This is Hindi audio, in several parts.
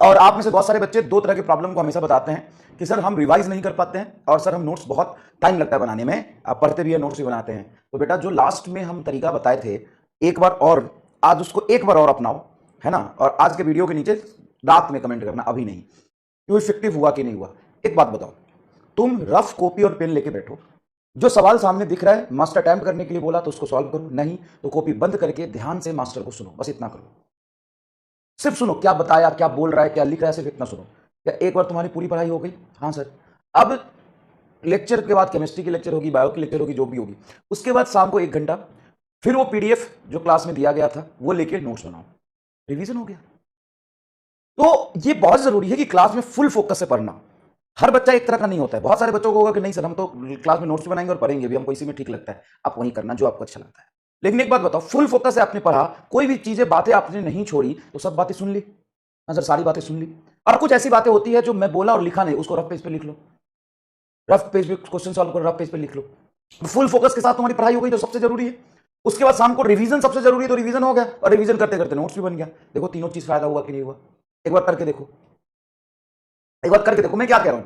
और आप में से बहुत सारे बच्चे दो तरह की प्रॉब्लम को हमेशा बताते हैं कि सर हम रिवाइज नहीं कर पाते हैं और सर हम नोट्स बहुत टाइम लगता है बनाने में, आप पढ़ते भी है नोट्स भी बनाते हैं। तो बेटा जो लास्ट में हम तरीका बताए थे एक बार और आज उसको एक बार और अपनाओ, है ना। और आज के वीडियो के नीचे रात में कमेंट करना, अभी नहीं, कि इफेक्टिव हुआ कि नहीं हुआ। एक बात बताओ, तुम रफ कॉपी और पेन लेके बैठो, जो सवाल सामने दिख रहा है मास्टर अटेम्प्ट करने के लिए बोला तो उसको सॉल्व करो, नहीं तो कॉपी बंद करके ध्यान से मास्टर को सुनो, बस इतना करो। सिर्फ सुनो क्या बताया, क्या बोल रहा है, क्या लिख रहा है, सिर्फ इतना सुनो। क्या एक बार तुम्हारी पूरी पढ़ाई हो गई? हाँ सर। अब लेक्चर के बाद केमिस्ट्री की लेक्चर होगी, बायो की लेक्चर होगी, जो भी होगी, उसके बाद शाम को 1 घंटा फिर वो पीडीएफ जो क्लास में दिया गया था वो लेके नोट्स बनाओ, रिवीजन हो गया। तो ये बहुत जरूरी है कि क्लास में फुल फोकस से पढ़ना। हर बच्चा एक तरह का नहीं होता है। बहुत सारे बच्चों को होगा कि नहीं सर हम तो क्लास में नोट्स बनाएंगे और पढ़ेंगे भी, हमको इसी में ठीक लगता है। आप वही करना जो आपको अच्छा लगता है। लेकिन एक बात बताओ, फुल फोकस से आपने पढ़ा, कोई भी चीजें बातें आपने नहीं छोड़ी, तो सब बातें सुन ली। हाँ सर सारी बातें सुन ली। और कुछ ऐसी बातें होती है जो मैं बोला और लिखा नहीं, उसको रफ पेज पे लिख लो, रफ पेज पे क्वेश्चन सॉल्व करो, रफ पेज पे लिख लो। फुल फोकस के साथ तुम्हारी पढ़ाई हो गई, तो सबसे जरूरी है। उसके बाद शाम को रिवीजन सबसे जरूरी है, तो रिवीजन हो गया और रिवीजन करते करते नोट्स भी बन गया। देखो तीनों चीज फायदा हुआ कि नहीं हुआ? एक बार करके देखो, एक बार करके देखो। मैं क्या कह रहा हूं,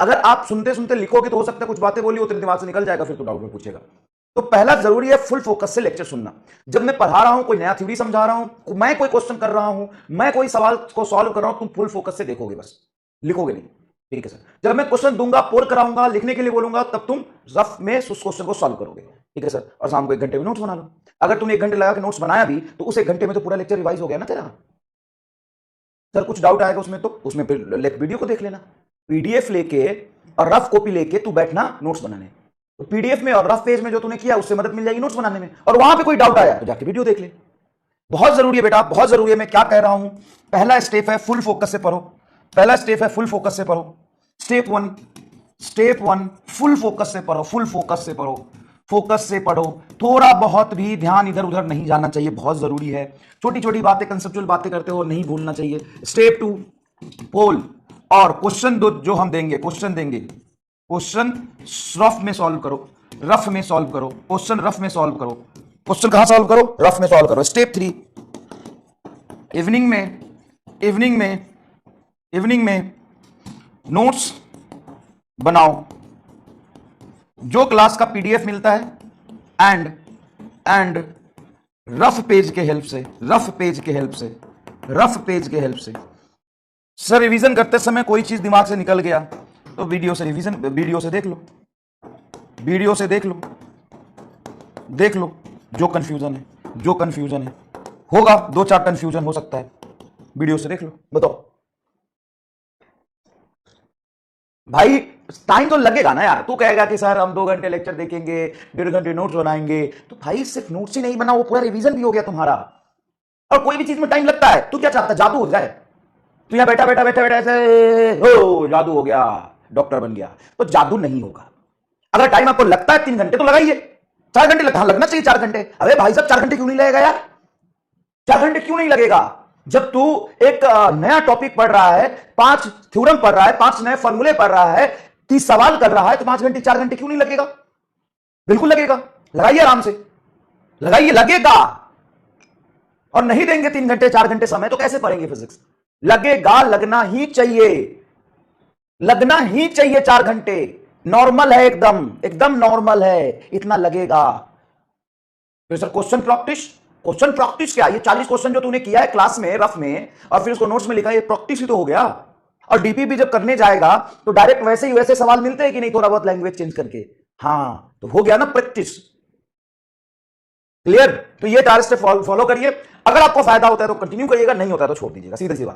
अगर आप सुनते सुनते लिखोगे तो हो सकता है कुछ बातें बोली हो तेरे दिमाग से निकल जाएगा, फिर तो डाउट में पूछेगा। तो पहला जरूरी है फुल फोकस से लेक्चर सुनना। जब मैं पढ़ा रहा हूं, कोई नया थ्योरी समझा रहा हूं, मैं कोई क्वेश्चन कर रहा हूं, मैं कोई सवाल को सॉल्व कर रहा हूं, तुम फुल फोकस से देखोगे, बस लिखोगे नहीं। ठीक है सर। जब मैं क्वेश्चन दूंगा, पोल कराऊंगा, लिखने के लिए बोलूंगा, तब तुम रफ में उस क्वेश्चन को सॉल्व करोगे। ठीक है सर। और शाम को 1 घंटे में नोट्स बना लो। अगर तुम 1 घंटे लगा के नोट्स बनाया भी तो उस 1 घंटे में तो पूरा लेक्चर रिवाइज हो गया ना तेरा। सर कुछ डाउट आएगा उसमें, तो उसमें फिर वीडियो को देख लेना। पीडीएफ लेके और रफ कॉपी लेके तू बैठना नोट्स बनाने। तो पीडीएफ में और रफ पेज में जो तूने किया उससे मदद मिल जाएगी नोट्स बनाने में। और वहां पे कोई डाउट आया तो जाके वीडियो देख ले। बहुत जरूरी है बेटा, बहुत जरूरी है। मैं क्या कह रहा हूं, पहला स्टेप है फुल फोकस से पढ़ो। पहला स्टेप है फुल फोकस से पढ़ो। स्टेप वन फुल फोकस से पढ़ो, फुल फोकस से पढ़ो, फोकस से पढ़ो। थोड़ा बहुत भी ध्यान इधर उधर नहीं जाना चाहिए, बहुत जरूरी है। छोटी छोटी बातें, कंसेप्चुअल बातें करते हो नहीं भूलना चाहिए। स्टेप 2 पोल और क्वेश्चन जो हम देंगे, क्वेश्चन रफ में सॉल्व करो, रफ में सॉल्व करो, क्वेश्चन रफ में सॉल्व करो। क्वेश्चन कहां सॉल्व करो? रफ में सॉल्व करो। स्टेप 3 इवनिंग में नोट्स बनाओ, जो क्लास का पीडीएफ मिलता है एंड रफ पेज के हेल्प से सर रिवीजन करते समय कोई चीज दिमाग से निकल गया तो वीडियो से देख लो जो कंफ्यूजन है होगा, 2-4 कंफ्यूजन हो सकता है, वीडियो से देख लो। बताओ भाई, टाइम तो लगेगा ना यार। तू कहेगा कि सर हम 2 घंटे लेक्चर देखेंगे, 1.5 घंटे नोट्स बनाएंगे, तो भाई सिर्फ नोट्स ही नहीं बना, वो पूरा रिवीजन भी हो गया तुम्हारा। और कोई भी चीज में टाइम लगता है। तू क्या चाहता है, जादू हो जाए? तू यहाँ बैठा ऐसे हो जादू हो गया, डॉक्टर बन गया, तो जादू नहीं होगा। अगर टाइम आपको लगता है 3 घंटे तो लगाइए। 4 घंटे लगना चाहिए, 4 घंटे। अरे भाई साहब 4 घंटे क्यों नहीं लगेगा यार? 4 घंटे क्यों नहीं लगेगा? जब तू एक नया टॉपिक पढ़ रहा है, 5 थ्योरम पढ़ रहा है, 5 नए फॉर्मूले पढ़ रहा है, 30 सवाल कर रहा है, तो 5 घंटे 4 घंटे क्यों नहीं लगेगा? बिल्कुल लगेगा। लगाइए आराम से, लगाइए, लगेगा। और नहीं देंगे 3 घंटे 4 घंटे समय तो कैसे पढ़ेंगे फिजिक्स? लगेगा, लगना ही चाहिए 4 घंटे। नॉर्मल है, एकदम नॉर्मल है, इतना लगेगा। तो सर क्वेश्चन प्रैक्टिस क्या? ये 40 क्वेश्चन जो तूने किया है क्लास में रफ में और फिर उसको नोट्स में लिखा, ये प्रैक्टिस ही तो हो गया। और डीपीपी जब करने जाएगा तो डायरेक्ट वैसे सवाल मिलते हैं कि नहीं, थोड़ा बहुत लैंग्वेज चेंज करके? हाँ, तो हो गया ना प्रैक्टिस। क्लियर? तो ये 4 स्टेप फॉलो करिए। अगर आपको फायदा होता है तो कंटिन्यू करिएगा, नहीं होता है तो छोड़ दीजिएगा, सीधी सी बात।